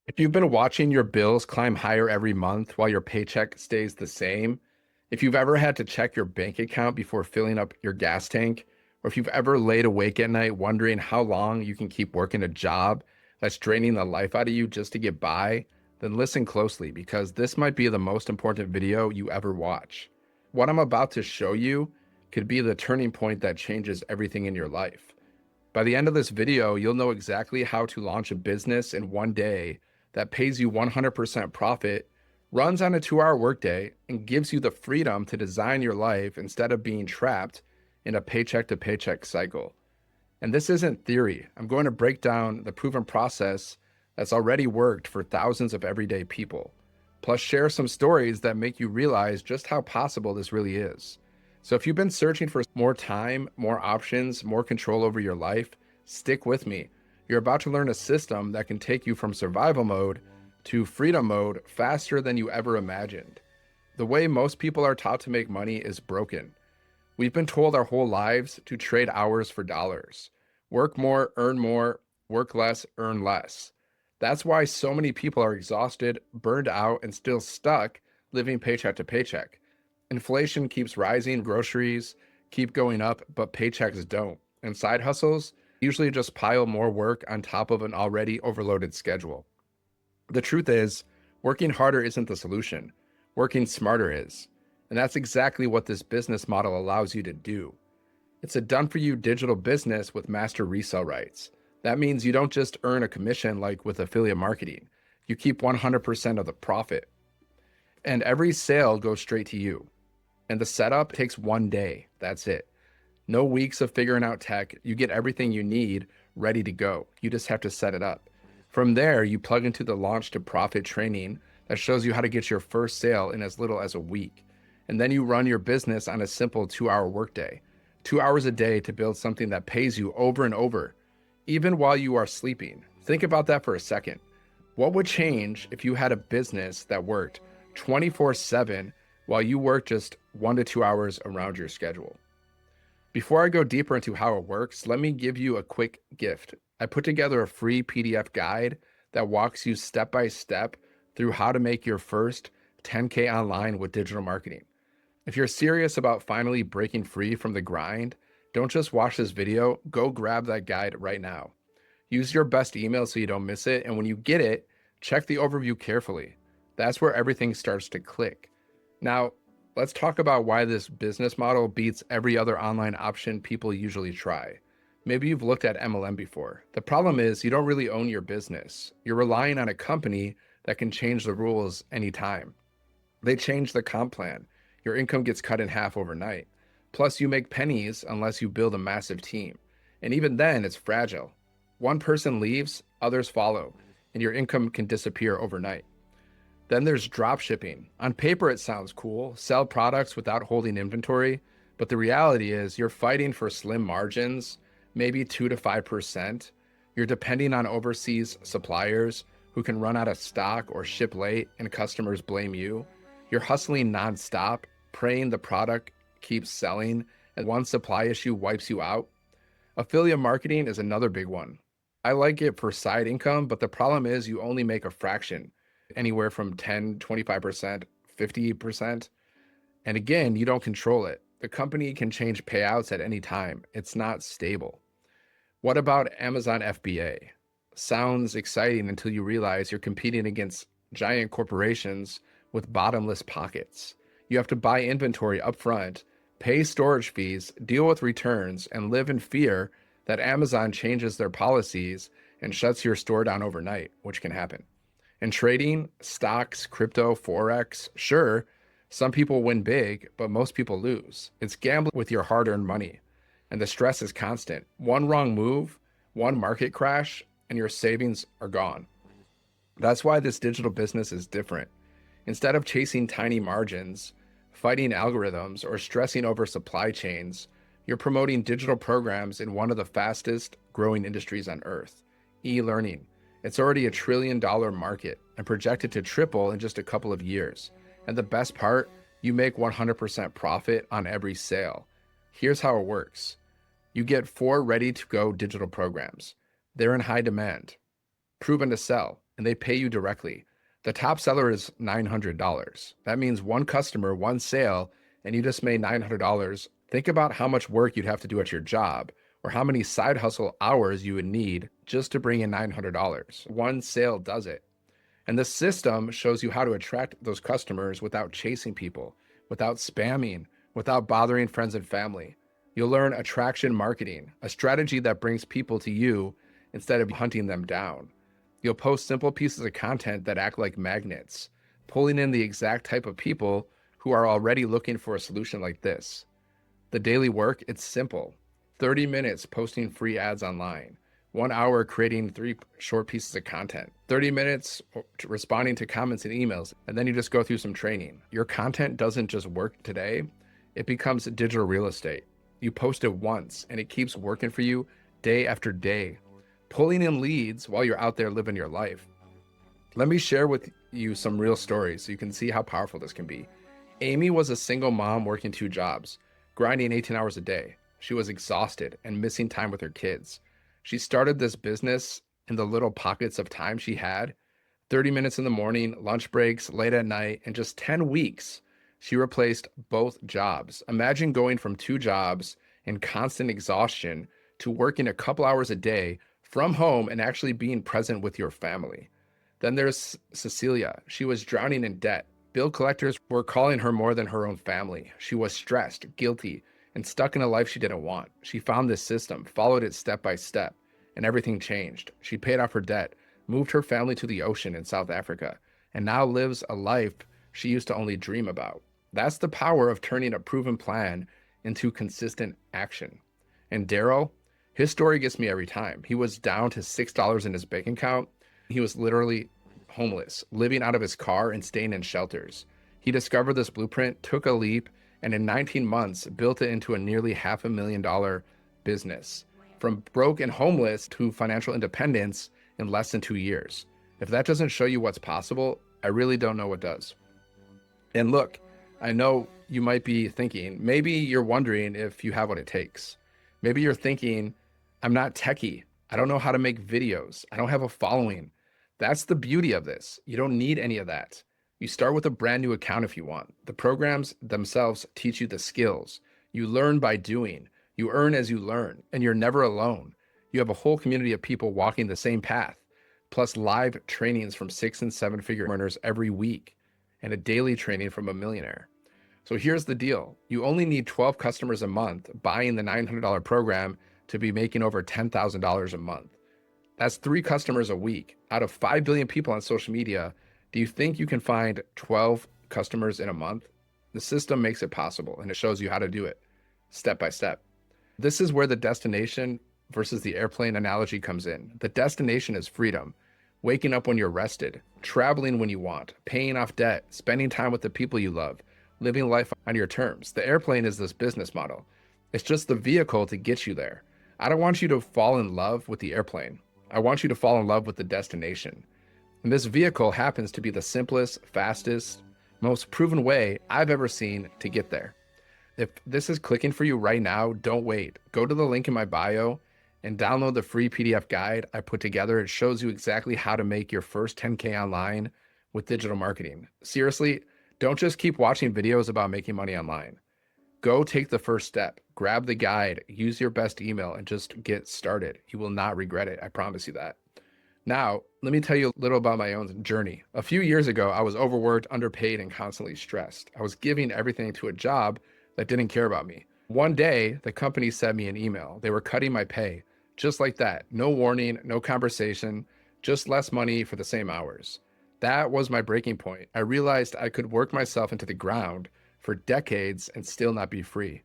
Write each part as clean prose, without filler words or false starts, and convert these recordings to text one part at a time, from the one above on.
If you've been watching your bills climb higher every month while your paycheck stays the same, if you've ever had to check your bank account before filling up your gas tank, or if you've ever laid awake at night wondering how long you can keep working a job that's draining the life out of you just to get by, then listen closely because this might be the most important video you ever watch. What I'm about to show you could be the turning point that changes everything in your life. By the end of this video, you'll know exactly how to launch a business in one day that pays you 100% profit, runs on a 2-hour workday, and gives you the freedom to design your life instead of being trapped in a paycheck to paycheck cycle. And this isn't theory. I'm going to break down the proven process that's already worked for thousands of everyday people, plus share some stories that make you realize just how possible this really is. So if you've been searching for more time, more options, more control over your life, stick with me. You're about to learn a system that can take you from survival mode to freedom mode faster than you ever imagined. The way most people are taught to make money is broken. We've been told our whole lives to trade hours for dollars. Work more, earn more, work less, earn less. That's why so many people are exhausted, burned out, and still stuck living paycheck to paycheck. Inflation keeps rising, groceries keep going up, but paychecks don't. And side hustles usually just pile more work on top of an already overloaded schedule. The truth is, working harder isn't the solution. Working smarter is. And that's exactly what this business model allows you to do. It's a done-for-you digital business with master resale rights. That means you don't just earn a commission like with affiliate marketing. You keep 100% of the profit. And every sale goes straight to you. And the setup takes one day. That's it. No weeks of figuring out tech. You get everything you need ready to go. You just have to set it up. From there, you plug into the Launch to Profit training that shows you how to get your first sale in as little as a week. And then you run your business on a simple 2-hour workday. 2 hours a day to build something that pays you over and over, even while you are sleeping. Think about that for a second. What would change if you had a business that worked 24/7 while you work just 1 to 2 hours around your schedule? Before I go deeper into how it works, let me give you a quick gift. I put together a free PDF guide that walks you step by step through how to make your first 10K online with digital marketing. If you're serious about finally breaking free from the grind, don't just watch this video, go grab that guide right now. Use your best email so you don't miss it, and when you get it, check the overview carefully. That's where everything starts to click. Now, let's talk about why this business model beats every other online option people usually try. Maybe you've looked at MLM before. The problem is you don't really own your business. You're relying on a company that can change the rules anytime. They change the comp plan. Your income gets cut in half overnight. Plus, you make pennies unless you build a massive team. And even then, it's fragile. One person leaves, others follow, and your income can disappear overnight. Then there's drop shipping. On paper, it sounds cool. Sell products without holding inventory. But the reality is you're fighting for slim margins, maybe 2 to 5%. You're depending on overseas suppliers who can run out of stock or ship late and customers blame you. You're hustling nonstop, praying the product keeps selling and one supply issue wipes you out. Affiliate marketing is another big one. I like it for side income, but the problem is you only make a fraction, anywhere from 10, 25%, 50%. And again, you don't control it. The company can change payouts at any time. It's not stable. What about Amazon FBA? Sounds exciting until you realize you're competing against giant corporations with bottomless pockets. You have to buy inventory upfront, pay storage fees, deal with returns, and live in fear that Amazon changes their policies and shuts your store down overnight, which can happen. In trading, stocks, crypto, Forex, sure, some people win big, but most people lose. It's gambling with your hard-earned money, and the stress is constant. One wrong move, one market crash, and your savings are gone. That's why this digital business is different. Instead of chasing tiny margins, fighting algorithms, or stressing over supply chains, you're promoting digital programs in one of the fastest growing industries on earth, e-learning. It's already $1 trillion market and projected to triple in just a couple of years. And the best part, you make 100% profit on every sale. Here's how it works. You get 4 ready-to-go digital programs. They're in high demand, proven to sell. and they pay you directly. The top seller is $900. That means one customer, one sale, and you just made $900. Think about how much work you'd have to do at your job or how many side hustle hours you would need just to bring in $900. One sale does it. And the system shows you how to attract those customers without chasing people, without spamming, without bothering friends and family. You'll learn attraction marketing, a strategy that brings people to you instead of hunting them down. You'll post simple pieces of content that act like magnets, pulling in the exact type of people who are already looking for a solution like this. The daily work, it's simple. 30 minutes posting free ads online, 1 hour creating 3 short pieces of content, 30 minutes responding to comments and emails, and then you just go through some training. Your content doesn't just work today, it becomes digital real estate. You post it once and it keeps working for you day after day, pulling in leads while you're out there living your life. Let me share with you some real stories so you can see how powerful this can be. Amy was a single mom working 2 jobs, grinding 18 hours a day. She was exhausted and missing time with her kids. She started this business in the little pockets of time she had, 30 minutes in the morning, lunch breaks, late at night, in just 10 weeks, she replaced both jobs. Imagine going from 2 jobs in constant exhaustion to working a couple hours a day from home and actually being present with your family. Then there's Cecilia. She was drowning in debt. Bill collectors were calling her more than her own family. She was stressed, guilty, and stuck in a life she didn't want. She found this system, followed it step by step, and everything changed. She paid off her debt, moved her family to the ocean in South Africa, and now lives a life she used to only dream about. That's the power of turning a proven plan into consistent action. And Daryl, his story gets me every time. He was down to $6 in his bank account. He was literally homeless, living out of his car and staying in shelters. He discovered this blueprint, took a leap, and in 19 months built it into a nearly $500,000 business. From broke and homeless to financial independence in less than 2 years. If that doesn't show you what's possible, I really don't know what does. And look, I know you might be thinking, maybe you're wondering if you have what it takes. Maybe you're thinking, I'm not techie. I don't know how to make videos. I don't have a following. That's the beauty of this. You don't need any of that. You start with a brand new account if you want. The programs themselves teach you the skills. You learn by doing. You earn as you learn, and you're never alone. You have a whole community of people walking the same path, plus live trainings from 6- and 7-figure earners every week, and a daily training from a millionaire. So here's the deal. You only need 12 customers a month buying the $900 program to be making over $10,000 a month. That's 3 customers a week. Out of 5 billion people on social media, do you think you can find 12 customers in a month? The system makes it possible, and it shows you how to do it step by step. This is where the destination versus the airplane analogy comes in. The destination is freedom, waking up when you're rested, traveling when you want, paying off debt, spending time with the people you love, living life on your terms. The airplane is this business model. It's just the vehicle to get you there. I don't want you to fall in love with the airplane. I want you to fall in love with the destination. And this vehicle happens to be the simplest, fastest, most proven way I've ever seen to get there. If this is clicking for you right now, don't wait. Go to the link in my bio and download the free PDF guide I put together. It shows you exactly how to make your first 10K online with digital marketing. Seriously, don't just keep watching videos about making money online. Go take the first step, grab the guide, use your best email, and just get started. You will not regret it. I promise you that. Now, let me tell you a little about my own journey. A few years ago, I was overworked, underpaid, and constantly stressed. I was giving everything to a job that didn't care about me. One day, the company sent me an email. They were cutting my pay, just like that. No warning, no conversation, just less money for the same hours. That was my breaking point. I realized I could work myself into the ground for decades and still not be free.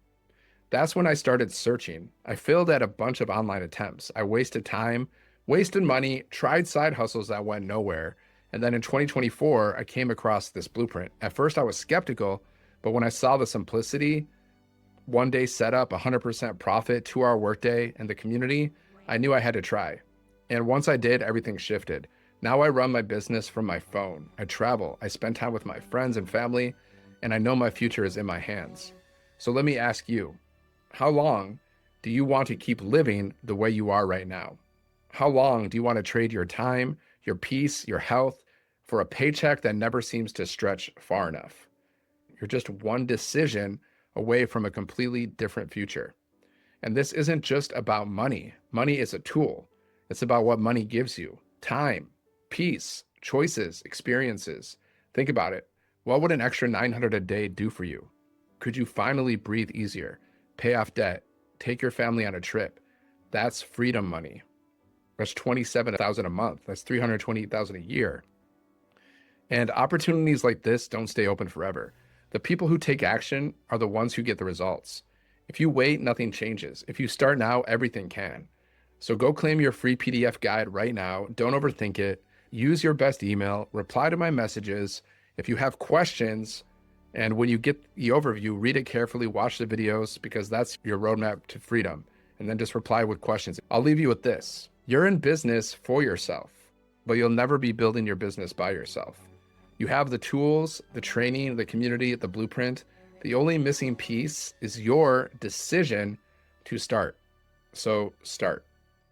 That's when I started searching. I failed at a bunch of online attempts. I wasted time, wasted money, tried side hustles that went nowhere. And then in 2024, I came across this blueprint. At first, I was skeptical, but when I saw the simplicity, 1-day setup, 100% profit, 2-hour workday, and the community, I knew I had to try. And once I did, everything shifted. Now I run my business from my phone. I travel, I spend time with my friends and family, and I know my future is in my hands. So let me ask you, how long do you want to keep living the way you are right now? How long do you want to trade your time, your peace, your health for a paycheck that never seems to stretch far enough. You're just one decision away from a completely different future. And this isn't just about money. Money is a tool. It's about what money gives you: time, peace, choices, experiences. Think about it. What would an extra 900 a day do for you? Could you finally breathe easier, pay off debt, take your family on a trip? That's freedom money. That's 27,000 a month. That's 328,000 a year. And opportunities like this don't stay open forever. The people who take action are the ones who get the results. If you wait, nothing changes. If you start now, everything can. So go claim your free PDF guide right now. Don't overthink it. Use your best email, reply to my messages. If you have questions, and when you get the overview, read it carefully, watch the videos, because that's your roadmap to freedom. And then just reply with questions. I'll leave you with this. You're in business for yourself, but you'll never be building your business by yourself. You have the tools, the training, the community, the blueprint. The only missing piece is your decision to start. So start.